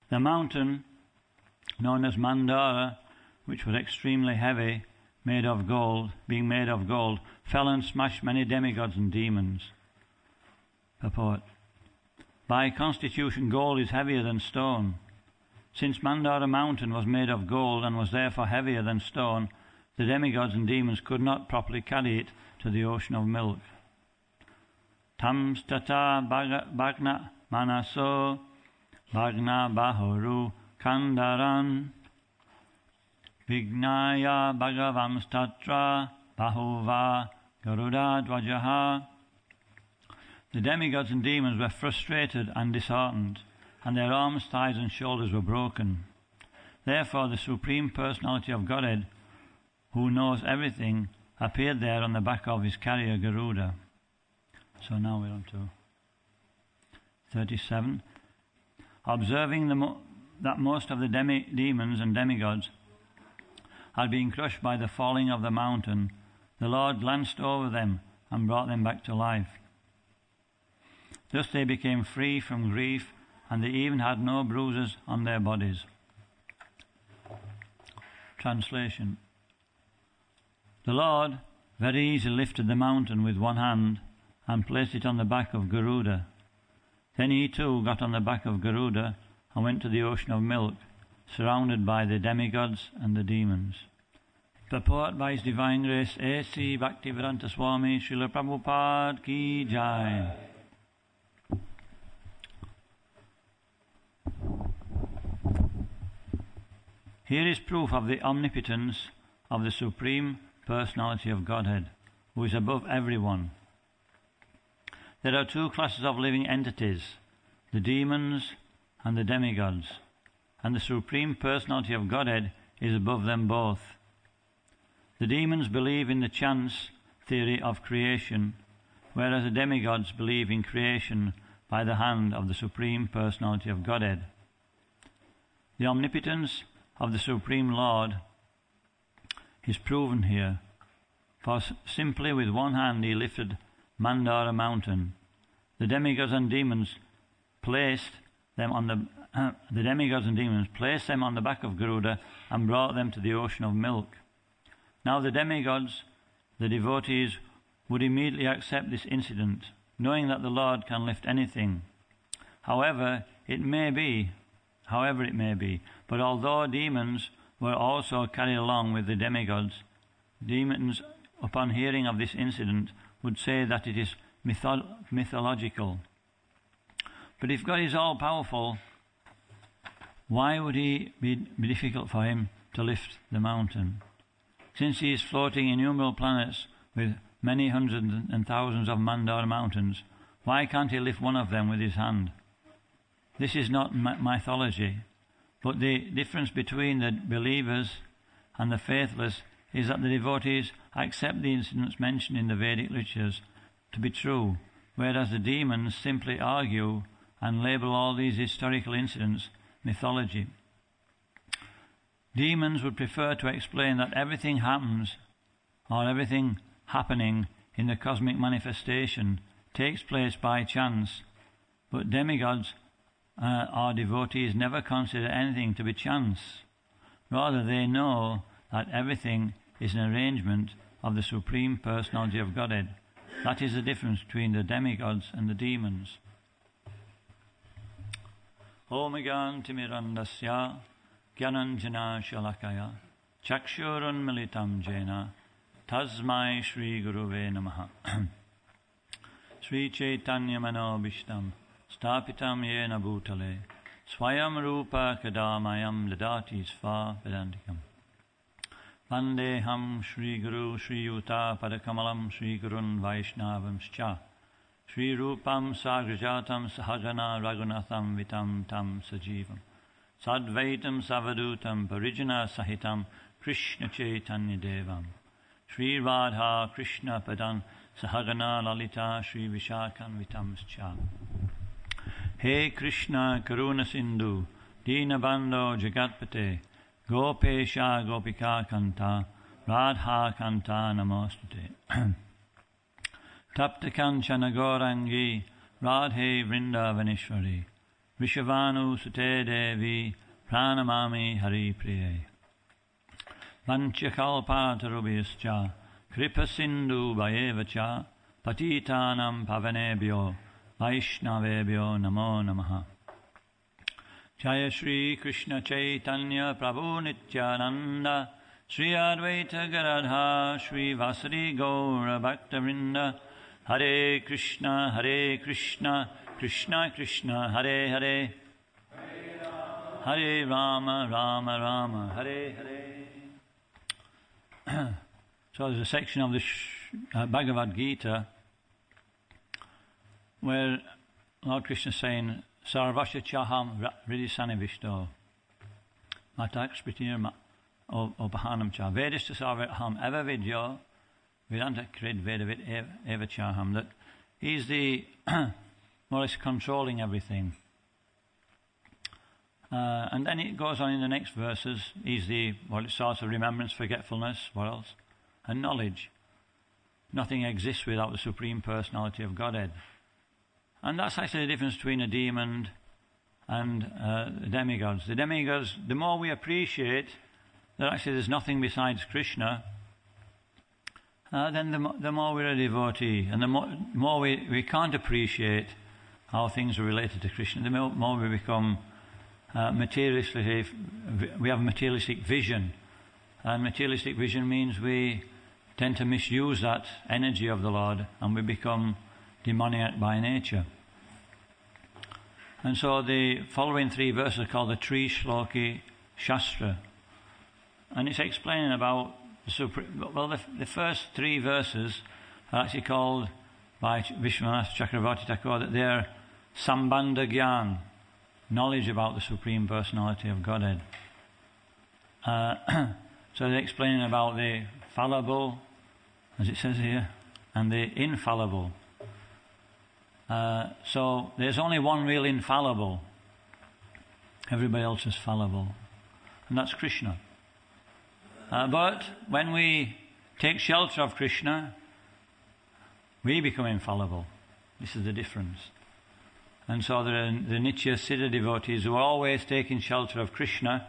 The mountain, known as Mandara, which was extremely heavy, being made of gold, fell and smashed many demigods and demons. Purport. By constitution, gold is heavier than stone. Since Mandara mountain was made of gold and was therefore heavier than stone, the demigods and demons could not properly carry it to the ocean of milk. Tam stata bhagna manaso bhagna bahoru kandaran vignaya bhagavam statra bahuva garuda dvajaha. The demigods and demons were frustrated and disheartened, and their arms, thighs and shoulders were broken. Therefore the Supreme Personality of Godhead, who knows everything, appeared there on the back of his carrier Garuda. So now we're on to 37. Observing that most of the demons and demigods had been crushed by the falling of the mountain, the Lord glanced over them and brought them back to life. Thus they became free from grief, and they even had no bruises on their bodies. Translation. The Lord very easily lifted the mountain with one hand and placed it on the back of Garuda. Then he too got on the back of Garuda and went to the ocean of milk, surrounded by the demigods and the demons. Purport by His Divine Grace A.C. Bhaktivedanta Swami Srila Prabhupada Ki Jai. Here is proof of the omnipotence of the Supreme Personality of Godhead, who is above everyone. There are two classes of living entities, the demons and the demigods, and the Supreme Personality of Godhead is above them both. The demons believe in the chance theory of creation, whereas the demigods believe in creation by the hand of the Supreme Personality of Godhead. The omnipotence of the Supreme Lord is proven here, for simply with one hand he lifted Mandara mountain. The demigods and demons placed them on the back of Garuda and brought them to the ocean of milk. Now the demigods, the devotees, would immediately accept this incident, knowing that the Lord can lift anything. However it may be, but although demons were also carried along with the demigods, demons, upon hearing of this incident, would say that it is mythological. But if God is all-powerful, why would it be difficult for him to lift the mountain? Since he is floating innumerable planets with many hundreds and thousands of Mandara mountains, why can't he lift one of them with his hand? This is not mythology, but the difference between the believers and the faithless is that the devotees accept the incidents mentioned in the Vedic literatures to be true, whereas the demons simply argue and label all these historical incidents mythology. Demons would prefer to explain that everything happens, or everything happening in the cosmic manifestation takes place by chance, but demigods our devotees never consider anything to be chance. Rather, they know that everything is an arrangement of the Supreme Personality of Godhead. That is the difference between the demigods and the demons. Om Gantimirandasya Gyananjana Shalakaya Chakshurun Militam Jena Tasmai Shri Guruve Namaha. Sri Chaitanya Manobishtam Stapitam Yena Bhutale Swayam Rupa Kadamayam Dadati Sva Vedantikam Vandeham Shri Guru Shri Yuta Padakamalam Shri Gurun Vaishnavam Scha Shri Rupam Sagrajatam Sahagana Raghunatham Vitam Tam Sajivam Sadvaitam Savadutam Parijana Sahitam Krishna Chaitanya Devam Shri Radha Krishna Padan Sahagana Lalita Shri Vishakan Vitam Scha. He Krishna Karuna Sindhu Dinabando Jagatpate Gopesha Gopika Kanta Radha Kanta Namostute Tapta Kanchana Gaurangi Radhe Vrindavaneshwari Vishavanu Sute Devi Pranamami Hari Priye. Vanchakalpatarubhyascha Kripa Sindhu Bhayevacha Patitanam Pavanebhyo Vaishnavebhyo Namo Namaha. Jaya Shri Krishna Chaitanya Prabhu Nityananda Shri Advaita Garadha Shri Vasari Gaura Bhaktavinda Hare Krishna Krishna Krishna Hare Hare Hare Rama Rama Rama Hare Hare. So there's a section of the Bhagavad Gita where Lord Krishna is saying Sarvasya Chaham Ridhisanivishto Matak Spritir Opahanam Cha Vedista Sarvaham Eva Vidyo Vedanta Krid Vedavit Eva Chaham, that he's the more or less controlling everything. And then it goes on in the next verses. He's the source of remembrance, forgetfulness, what else? And knowledge. Nothing exists without the Supreme Personality of Godhead. And that's actually the difference between a demon and the demigods. The demigods, the more we appreciate that actually there's nothing besides Krishna, then the more we're a devotee, and the more we can't appreciate how things are related to Krishna, the more we become materialistic. We have materialistic vision, and materialistic vision means we tend to misuse that energy of the Lord, and we become demoniac by nature. And so the following 3 verses are called the Tri Shloki Shastra, and it's explaining about the first 3 verses are actually called by Vishwanath Chakravarti Thakur that they're Sambandha Gyan, knowledge about the Supreme Personality of Godhead. So they're explaining about the fallible, as it says here, and the infallible. So there's only one real infallible. Everybody else is fallible, and that's Krishna. But when we take shelter of Krishna, we become infallible. This is the difference. And so there are the Nitya Siddha devotees who are always taking shelter of Krishna,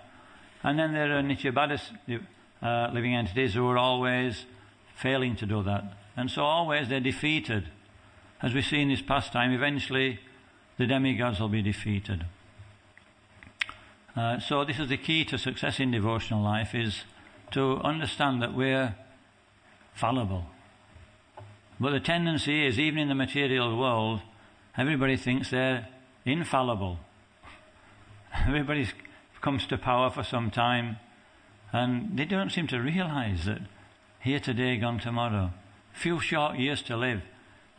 and then there are Nitya Baddha living entities who are always failing to do that. And so always they're defeated. As we see in this pastime, eventually the demigods will be defeated. So this is the key to success in devotional life, is to understand that we're fallible. But the tendency is, even in the material world, everybody thinks they're infallible. Everybody comes to power for some time, and they don't seem to realize that here today, gone tomorrow. Few short years to live.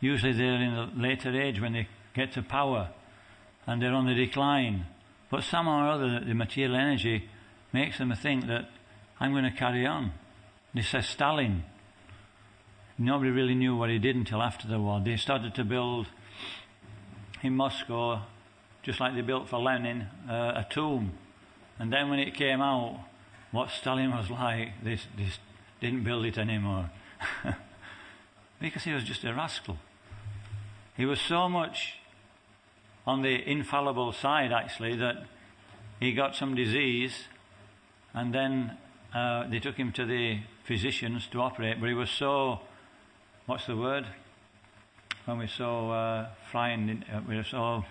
Usually they're in the later age when they get to power, and they're on the decline. But somehow or other, the material energy makes them think that I'm going to carry on. This says Stalin. Nobody really knew what he did until after the war. They started to build in Moscow, just like they built for Lenin, a tomb. And then when it came out, what Stalin was like, they didn't build it anymore. Because he was just a rascal. He was so much on the infallible side, actually, that he got some disease, and then they took him to the physicians to operate, but he was so, what's the word? When we're so frightened, we're so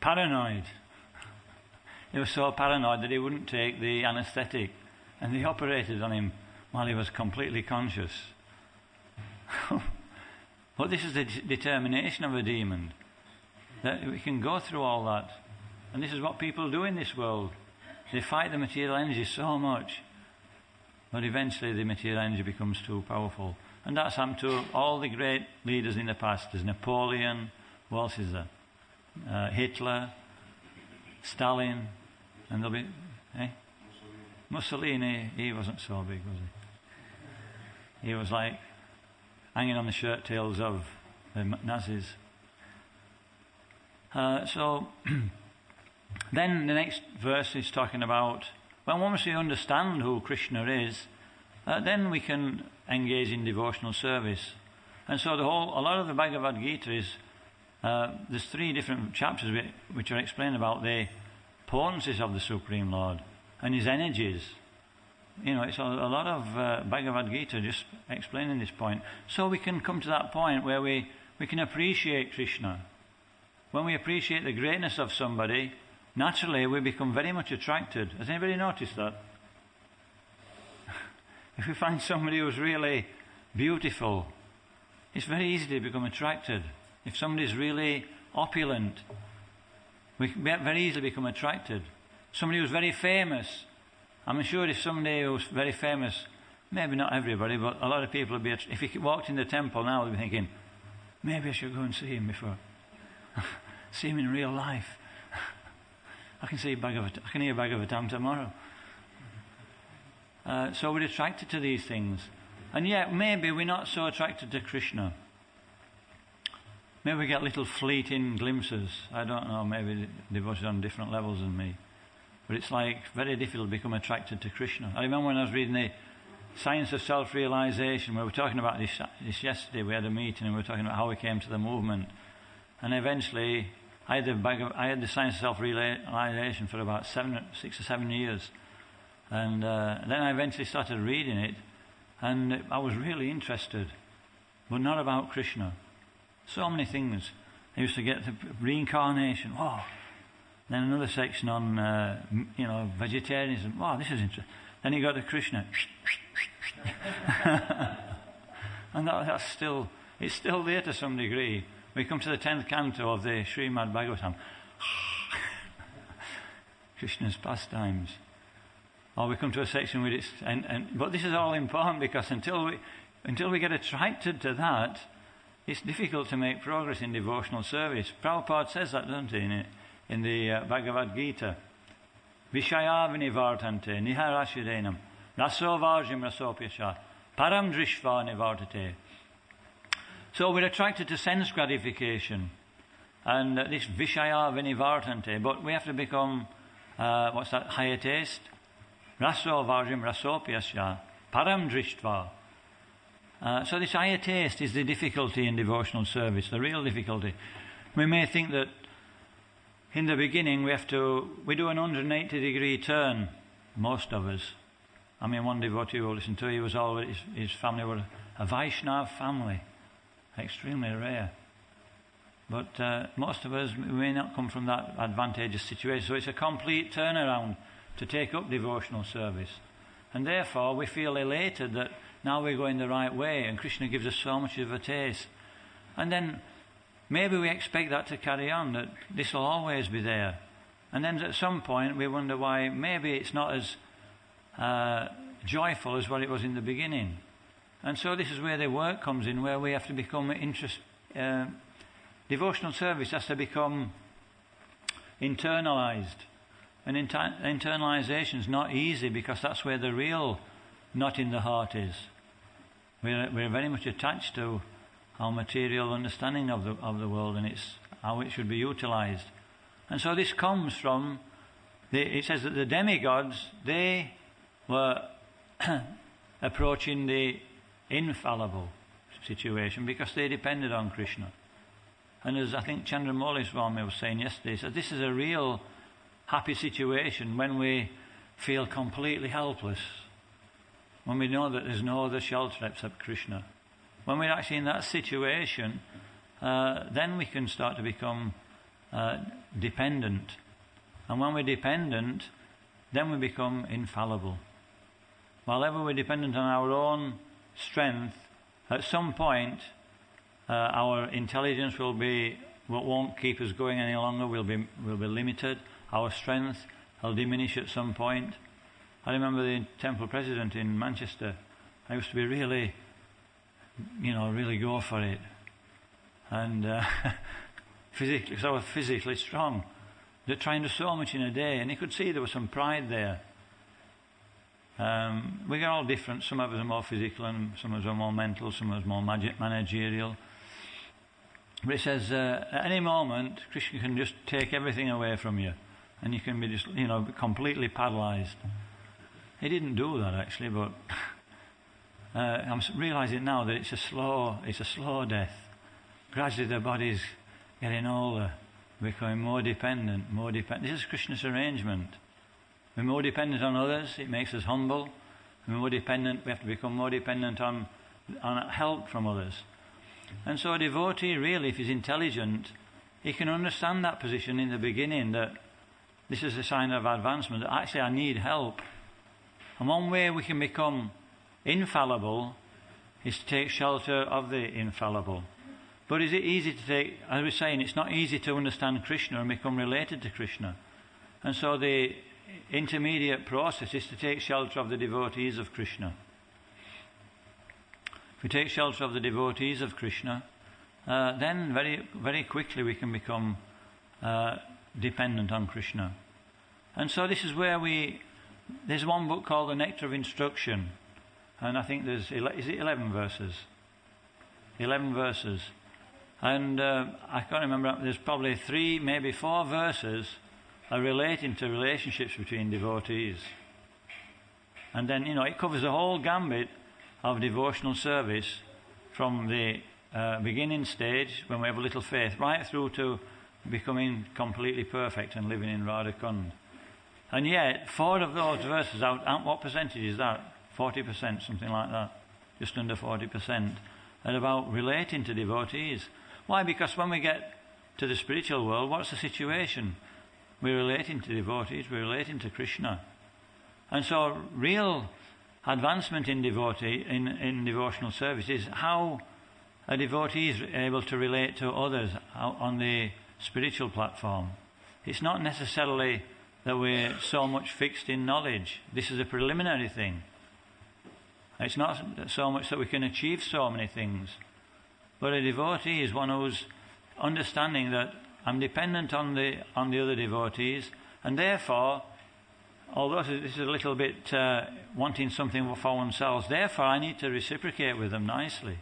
paranoid. He was so paranoid that he wouldn't take the anaesthetic, and they operated on him while he was completely conscious. But this is the determination of a demon, that we can go through all that. And this is what people do in this world. They fight the material energy so much, but eventually the material energy becomes too powerful. And that's happened to all the great leaders in the past. There's Napoleon, who else is there? Hitler, Stalin, and there'll be... Mussolini, he wasn't so big, was he? He was like hanging on the shirt tails of the Nazis. So then the next verse is talking about, well, once we understand who Krishna is, then we can engage in devotional service. And so a lot of the Bhagavad Gita is there's 3 different chapters which are explaining about the potencies of the Supreme Lord and his energies. It's a lot of Bhagavad Gita just explaining this point. So we can come to that point where we can appreciate Krishna. When we appreciate the greatness of somebody, naturally we become very much attracted. Has anybody noticed that? If we find somebody who's really beautiful, it's very easy to become attracted. If somebody's really opulent, we very easily become attracted. Somebody who's very famous, I'm sure if somebody who's very famous, maybe not everybody, but a lot of people would be, if he walked in the temple now, they'd be thinking, maybe I should go and see him before. See him in real life. I can hear Bhagavatam tomorrow. So we're attracted to these things. And yet maybe we're not so attracted to Krishna. Maybe we get little fleeting glimpses. I don't know, maybe devotees on different levels than me. But it's like very difficult to become attracted to Krishna. I remember when I was reading the Science of Self-Realization, we were talking about this yesterday. We had a meeting and we were talking about how we came to the movement. And eventually I had the Science of Self-Realization for about 6 or 7 years. And then I eventually started reading it, and I was really interested, but not about Krishna. So many things. I used to get to reincarnation. Oh, then another section on vegetarianism. Wow, this is interesting. Then you got to Krishna, and it's still there to some degree. We come to the 10th canto of the Srimad Bhagavatam. Krishna's pastimes. Or we come to a section with it, but this is all important because until we get attracted to that, it's difficult to make progress in devotional service. Prabhupada says that, doesn't he, in the Bhagavad Gita? Vishaya vinivartante niharashirenam raso varjim rasopyasha param drishva nivartate. So we're attracted to sense gratification and this vishaya vinivartante, but we have to become higher taste. Raso varjim rasopyasya param drishtva. So this higher taste is the difficulty in devotional service, the real difficulty. We may think that in the beginning we do an 180-degree turn, most of us. I mean, one devotee who listened to, his family were a Vaishnava family, extremely rare. But most of us, we may not come from that advantageous situation, so it's a complete turnaround to take up devotional service. And therefore we feel elated that now we're going the right way and Krishna gives us so much of a taste. And then maybe we expect that to carry on, that this will always be there. And then at some point we wonder why maybe it's not as joyful as what it was in the beginning. And so this is where the work comes in, where we have to become devotional service has to become internalized. And internalization is not easy because that's where the real knot in the heart is. We're very much attached to our material understanding of the world, and it's how it should be utilized. And so this comes from it says that the demigods, they were approaching the infallible situation because they depended on Krishna. And as I think Chandramauli Swami was saying yesterday, so this is a real happy situation when we feel completely helpless, when we know that there's no other shelter except Krishna. When we're actually in that situation, then we can start to become dependent. And when we're dependent, then we become infallible. While ever we're dependent on our own strength, at some point our intelligence won't keep us going any longer. We'll be limited. Our strength will diminish at some point. I remember the temple president in Manchester. I used to be really go for it, and physically, because I was physically strong. They're trying to do so much in a day, and you could see there was some pride there. We are all different. Some of us are more physical, and some of us are more mental. Some of us are more managerial. But it says, at any moment, Krishna can just take everything away from you, and you can be just, completely paralyzed. He didn't do that actually, but I'm realizing now that it's a slow death. Gradually, the body's getting older, becoming more dependent, more dependent. This is Krishna's arrangement. We're more dependent on others, it makes us humble. We're more dependent, we have to become more dependent on help from others. And so a devotee really, if he's intelligent, he can understand that position in the beginning, that this is a sign of advancement, that actually I need help. And one way we can become infallible is to take shelter of the infallible. But is it easy to take, as we're saying, it's not easy to understand Krishna and become related to Krishna. And so the intermediate process is to take shelter of the devotees of Krishna. If we take shelter of the devotees of Krishna, then very, very quickly we can become dependent on Krishna. And so this is where there's one book called The Nectar of Instruction, and I think is it 11 verses? 11 verses. And I can't remember, there's probably 3, maybe 4 verses are relating to relationships between devotees. And then, it covers the whole gambit of devotional service from the beginning stage, when we have a little faith, right through to becoming completely perfect and living in Radha Kund. And yet, 4 of those verses, what percentage is that? 40%, something like that. Just under 40%. Are about relating to devotees. Why? Because when we get to the spiritual world, what's the situation? We're relating to devotees, we're relating to Krishna. And so real advancement in devotional service is how a devotee is able to relate to others on the spiritual platform. It's not necessarily that we're so much fixed in knowledge. This is a preliminary thing. It's not so much that we can achieve so many things. But a devotee is one who's understanding that I'm dependent on the other devotees, and therefore, although this is a little bit wanting something for oneself, therefore I need to reciprocate with them nicely.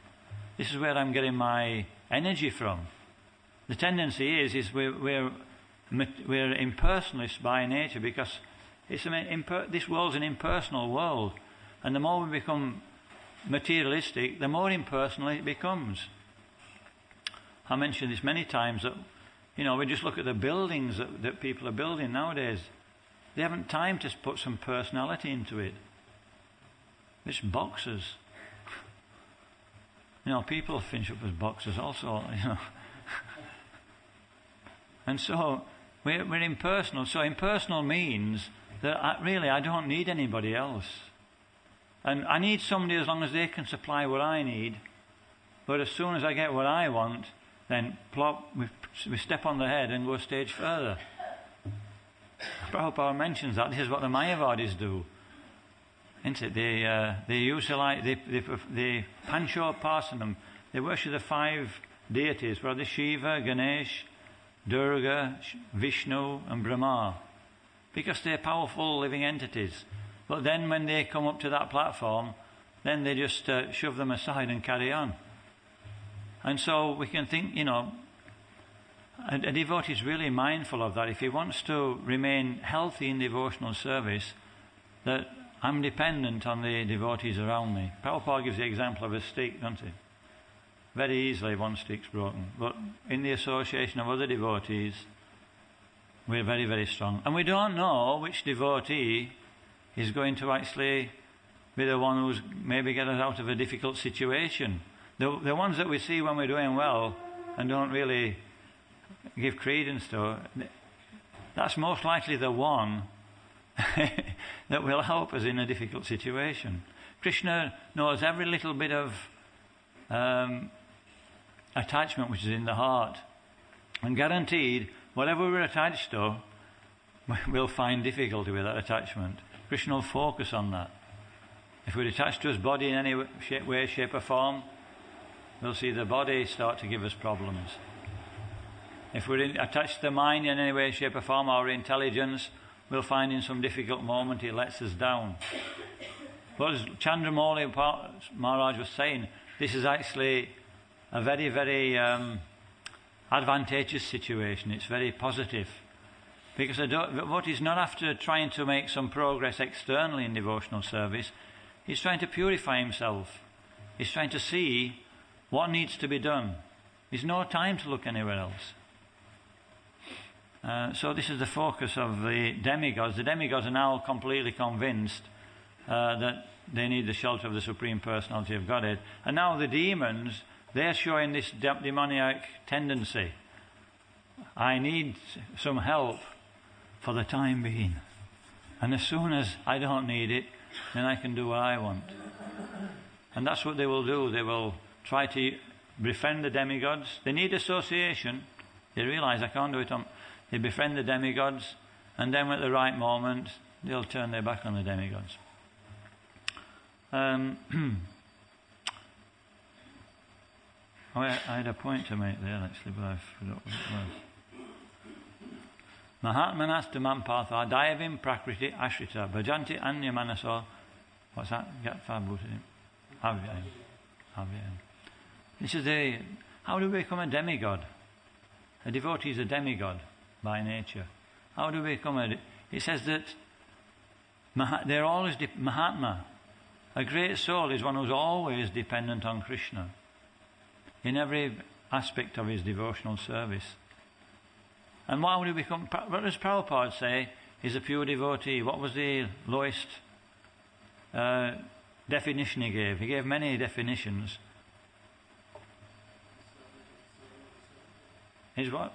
This is where I'm getting my energy from. The tendency is we're impersonalists by nature, because this world's an impersonal world, and the more we become materialistic, the more impersonal it becomes. I mentioned this many times that, we just look at the buildings that people are building nowadays. They haven't time to put some personality into it. It's boxes. People finish up as boxes also, And so we're impersonal. So impersonal means that I don't need anybody else. And I need somebody as long as they can supply what I need. But as soon as I get what I want, then plop, we step on the head and go a stage further. Prabhupada mentions that this is what the Mayavadis do, isn't it? They usually they Panchopasanam. They worship the 5 deities, brother Shiva, Ganesh, Durga, Vishnu, and Brahma, because they're powerful living entities. But then when they come up to that platform, then they just shove them aside and carry on. And so we can think, a devotee is really mindful of that. If he wants to remain healthy in devotional service, that I'm dependent on the devotees around me. Prabhupada gives the example of a stick, doesn't he? Very easily one stick's broken. But in the association of other devotees, we're very, very strong. And we don't know which devotee is going to actually be the one who's maybe get us out of a difficult situation. The ones that we see when we're doing well and don't really give credence to, that's most likely the one that will help us in a difficult situation. Krishna knows every little bit of attachment which is in the heart. And guaranteed, whatever we're attached to, we'll find difficulty with that attachment. Krishna will focus on that. If we're attached to his body in any way, shape or form, we'll see the body start to give us problems. If we're attached to the mind in any way, shape or form, our intelligence, we'll find in some difficult moment it lets us down. But as Chandramauli Maharaj was saying, this is actually a very, very advantageous situation. It's very positive. Because what he's not after trying to make some progress externally in devotional service, he's trying to purify himself. He's trying to see what needs to be done. There's no time to look anywhere else. So this is the focus of the demigods. The demigods are now completely convinced that they need the shelter of the Supreme Personality of Godhead. And now the demons, they're showing this demoniac tendency. I need some help for the time being. And as soon as I don't need it, then I can do what I want. And that's what they will do. They will try to befriend the demigods. They need association. They realize I can't do it on... They befriend the demigods, and then at the right moment, they'll turn their back on the demigods. I had a point to make there, actually, but I forgot what it was. Mahatmanas mampatha dayavim prakriti ashrita bhajanti anya manaso. What's that? Avyayam. This is the... How do we become a demigod? A devotee is a demigod by nature. How do we become a... It says that they're always... Mahatma, a great soul, is one who's always dependent on Krishna in every aspect of his devotional service. And why would he become... What does Prabhupada say is a pure devotee? What was the lowest definition he gave? He gave many definitions. Is what?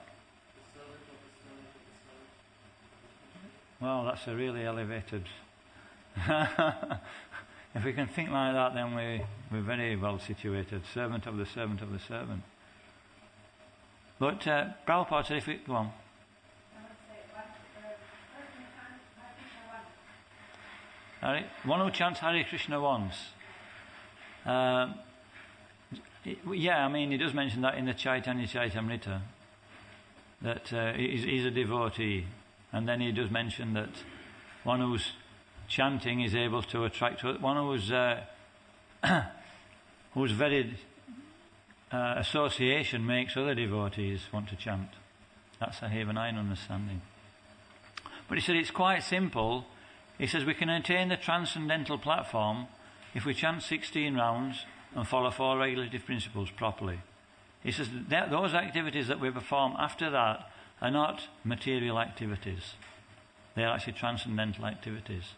Well, that's a really elevated... If we can think like that, then we're very well situated. Servant of the servant of the servant. But Prabhupada said, if we... Go on. One who chants Hare Krishna once. Yeah, I mean, he does mention that in the Chaitanya Chaitamrita, that he's a devotee. And then he does mention that one who's chanting is able to attract one who's very association makes other devotees want to chant. That's a Havanine understanding. But he said it's quite simple. He says we can attain the transcendental platform if we chant 16 rounds and follow 4 regulative principles properly. He says that those activities that we perform after that are not material activities. They are actually transcendental activities.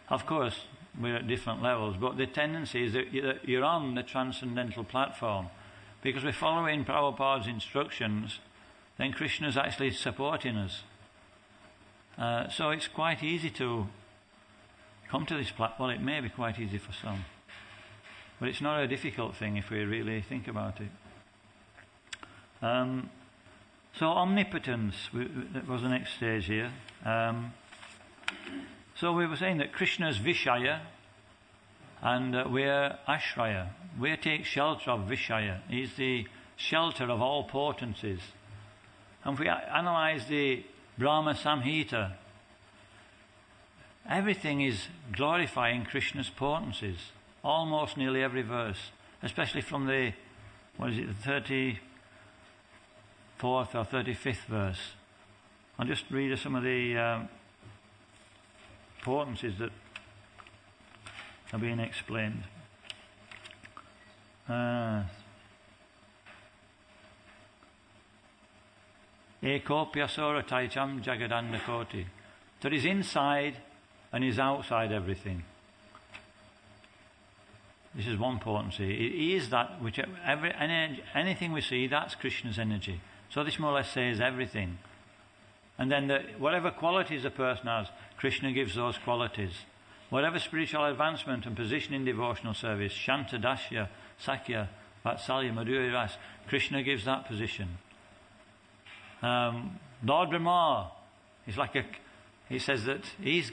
Of course, we're at different levels, but the tendency is that you're on the transcendental platform. Because we're following Prabhupada's instructions, then Krishna's actually supporting us. So it's quite easy to come to this platform. Well, it may be quite easy for some. But it's not a difficult thing if we really think about it. So omnipotence that was the next stage here. So we were saying that Krishna's Vishaya and we're Ashraya. We take shelter of Vishaya. He's the shelter of all potencies. And if we analyse the Brahma Samhita, everything is glorifying Krishna's potencies. Almost nearly every verse. Especially from the, the 34th or 35th verse. I'll just read some of the potencies that are being explained. Ekopyasora taicham jagadanda koti. That is inside and is outside everything. This is one potency. He is that which anything we see, that's Krishna's energy. So this more or less says everything. And then whatever qualities a person has, Krishna gives those qualities. Whatever spiritual advancement and position in devotional service, Shanta, Dasya, Sakya, Vatsalya, Madhurya Ras, Krishna gives that position. Lord Brahma is he says that he's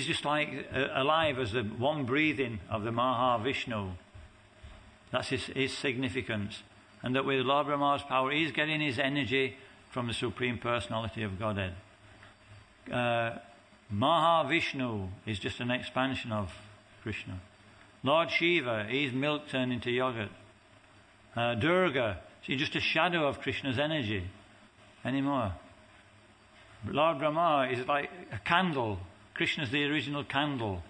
just like alive as the one breathing of the Mahavishnu. That's his significance. And that with Lord Brahma's power, he's getting his energy from the Supreme Personality of Godhead. Mahavishnu is just an expansion of Krishna. Lord Shiva, he's milk turned into yogurt. Durga, she's just a shadow of Krishna's energy. Anymore. Lord Brahma is like a candle. Krishna's the original candle.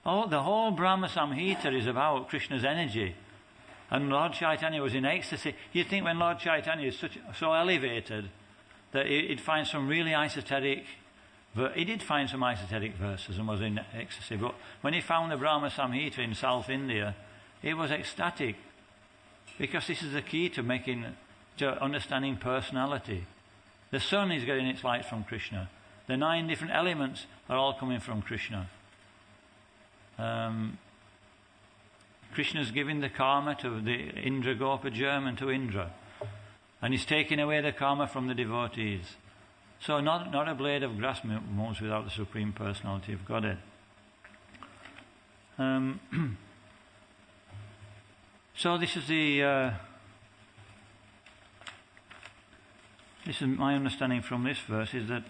The whole Brahma Samhita is about Krishna's energy. And Lord Chaitanya was in ecstasy. You'd think when Lord Chaitanya is so elevated, that he'd find some really esoteric. He did find some esoteric verses and was in ecstasy. But when he found the Brahma Samhita in South India, he was ecstatic, because this is the key to understanding personality. The sun is getting its light from Krishna. The 9 different elements are all coming from Krishna. Krishna's giving the karma to the Indra Gopa German to Indra, and he's taking away the karma from the devotees. So not a blade of grass moves without the Supreme Personality of Godhead. So this is my understanding from this verse, is that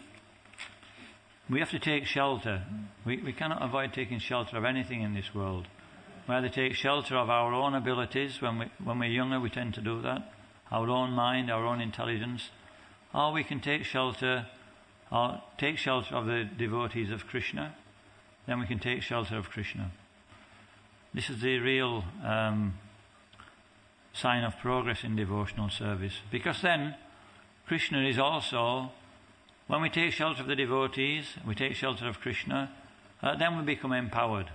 we have to take shelter. We cannot avoid taking shelter of anything in this world. We either take shelter of our own abilities. When we're younger, we tend to do that. Our own mind, our own intelligence. Or we can take shelter of the devotees of Krishna. Then we can take shelter of Krishna. This is the real sign of progress in devotional service. Because then Krishna is also, when we take shelter of the devotees, we take shelter of Krishna, then we become empowered.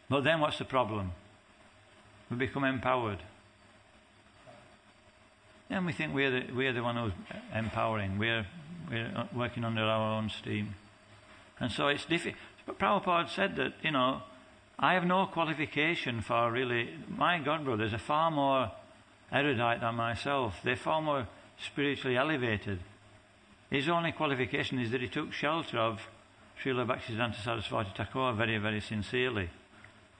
But then what's the problem? We become empowered. Then we think we're the one who's empowering. We're working under our own steam. And so it's difficult. But Prabhupada said that, I have no qualification for really. My godbrothers are far more erudite than myself. They're far more spiritually elevated. His only qualification is that he took shelter of Srila Bhaktisiddhanta Saraswati Thakur very, very sincerely.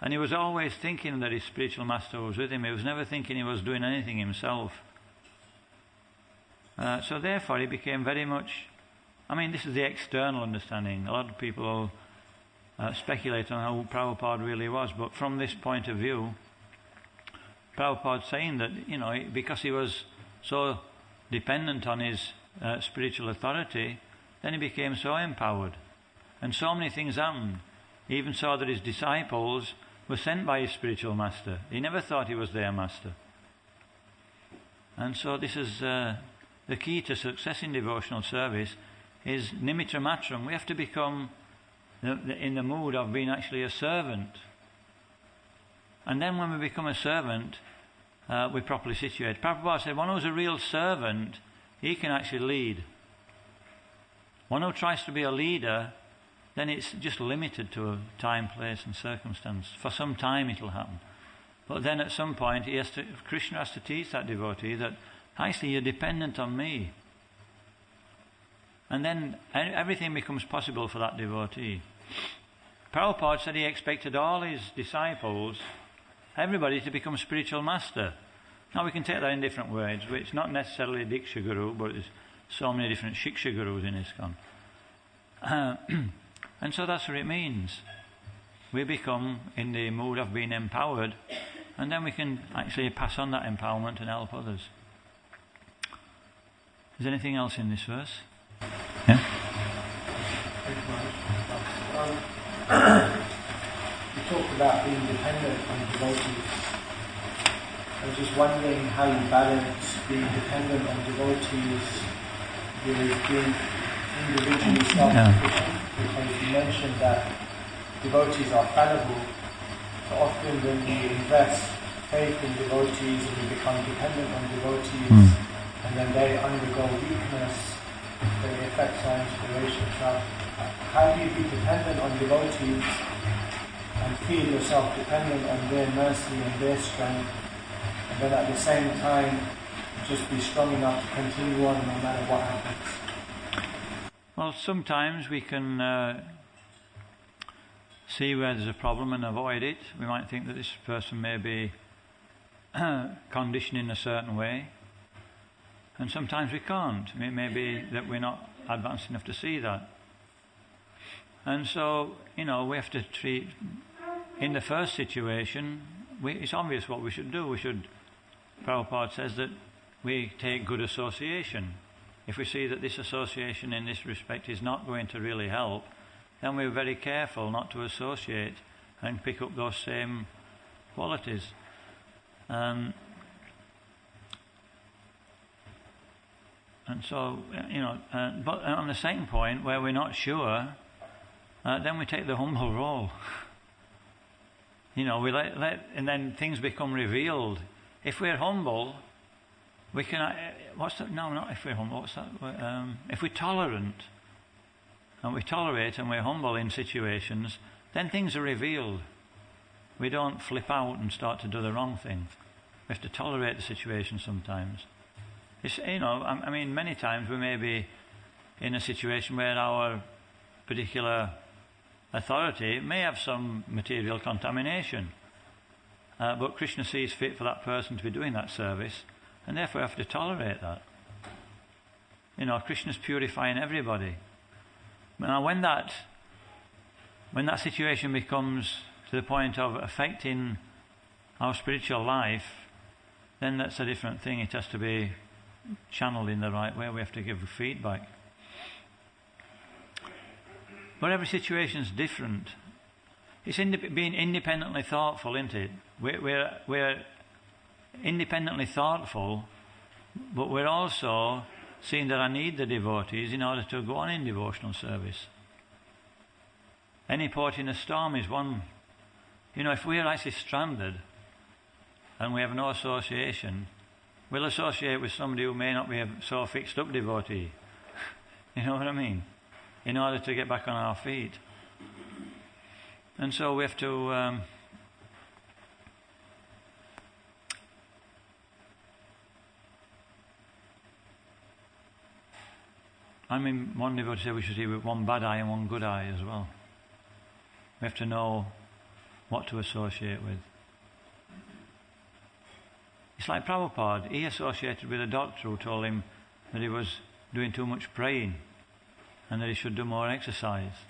And he was always thinking that his spiritual master was with him. He was never thinking he was doing anything himself. So therefore he became very much, this is the external understanding. A lot of people speculate on how Prabhupada really was, but from this point of view, Prabhupada's saying that, because he was so dependent on his spiritual authority, then he became so empowered. And so many things happened. He even saw that his disciples were sent by his spiritual master. He never thought he was their master. And so this is the key to success in devotional service, is nimitra matram. We have to become in the mood of being actually a servant. And then when we become a servant, we're properly situated. Prabhupada said, one who's a real servant, he can actually lead. One who tries to be a leader, then it's just limited to a time, place and circumstance. For some time it'll happen. But then at some point Krishna has to teach that devotee that actually you're dependent on me. And then everything becomes possible for that devotee. Prabhupada said he expected all his disciples, everybody, to become spiritual master. Now we can take that in different ways. It's not necessarily a Diksha Guru, but there's so many different Shiksha Gurus in ISKCON. And so that's what it means. We become in the mood of being empowered, and then we can actually pass on that empowerment and help others. Is there anything else in this verse? Yeah? You talked about being dependent on devotees. I was just wondering how you balance being dependent on devotees with being individually self-sufficient, because you mentioned that devotees are fallible. So often when we invest faith in devotees and we become dependent on devotees, and then they undergo weakness, it affects our inspiration. So how do you be dependent on devotees and feel yourself dependent on their mercy and their strength, and then at the same time just be strong enough to continue on no matter what happens? Well, sometimes we can see where there's a problem and avoid it. We might think that this person may be conditioned in a certain way, and sometimes we can't. It may be that we're not advanced enough to see that. And so, we have to treat, in the first situation, it's obvious what we should do. Prabhupada says that we take good association. If we see that this association in this respect is not going to really help, then we're very careful not to associate and pick up those same qualities. And so, but on the second point, where we're not sure, then we take the humble role. We let, and then things become revealed. If we're humble, we can. What's that? No, not if we're humble. What's that? If we're tolerant, and we tolerate, and we're humble in situations, then things are revealed. We don't flip out and start to do the wrong thing. We have to tolerate the situation sometimes. It's, many times we may be in a situation where our particular authority may have some material contamination. But Krishna sees fit for that person to be doing that service, and therefore we have to tolerate that. Krishna's purifying everybody. Now when that situation becomes to the point of affecting our spiritual life, then that's a different thing. It has to be channeled in the right way. We have to give feedback. But every situation is different. It's being independently thoughtful, isn't it? We're independently thoughtful, but we're also seeing that I need the devotees in order to go on in devotional service. Any port in a storm is one. If we're actually stranded and we have no association, we'll associate with somebody who may not be a so fixed up devotee. You know what I mean? In order to get back on our feet. And so we have to one devotee said we should see with one bad eye and one good eye as well. We have to know what to associate with. It's like Prabhupada. He associated with a doctor who told him that he was doing too much praying and that he should do more exercise.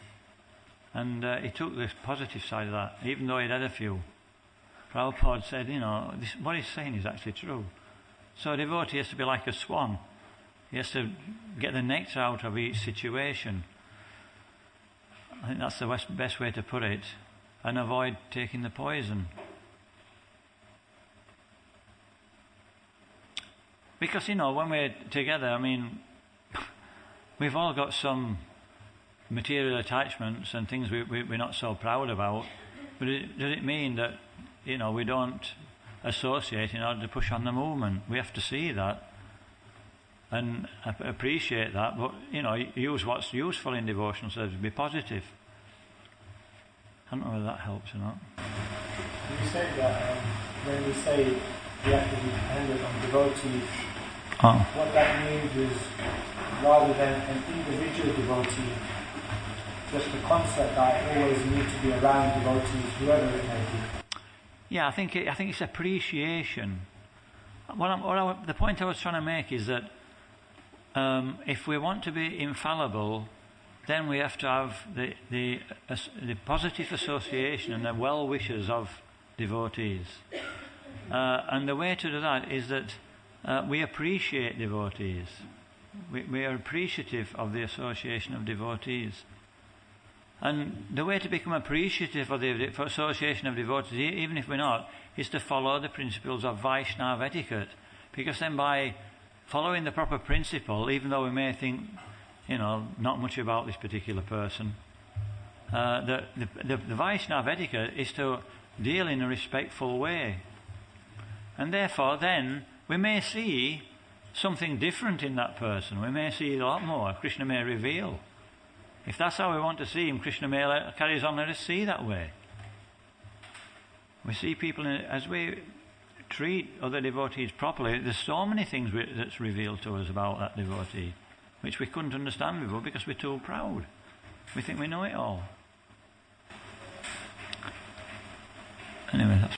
And he took the positive side of that, even though he'd had a few. Prabhupada said, what he's saying is actually true. So a devotee has to be like a swan. He has to get the nectar out of each situation. I think that's the best way to put it. And avoid taking the poison. Because, when we're together, we've all got some material attachments and things we're not so proud about. But does it mean that, we don't associate in order to push on the movement? We have to see that and appreciate that, but, use what's useful in devotional service, be positive. I don't know whether that helps or not. You said that when we say we have to be dependent on devotees, what that means is rather than an individual devotee, just the concept that I always need to be around devotees, whoever it may be. Yeah, I think it's appreciation. The point I was trying to make is that if we want to be infallible, then we have to have the positive association and the well wishes of devotees. And the way to do that is that we appreciate devotees. We are appreciative of the association of devotees. And the way to become appreciative of the association of devotees, even if we're not, is to follow the principles of Vaishnava etiquette. Because then by following the proper principle, even though we may think, not much about this particular person, the Vaishnava etiquette is to deal in a respectful way. And therefore then we may see something different in that person. We may see a lot more. Krishna may reveal. If that's how we want to see him, Krishna may carries on let us see that way. We see people, as we treat other devotees properly, there's so many things that's revealed to us about that devotee, which we couldn't understand before because we're too proud. We think we know it all. Anyway, that's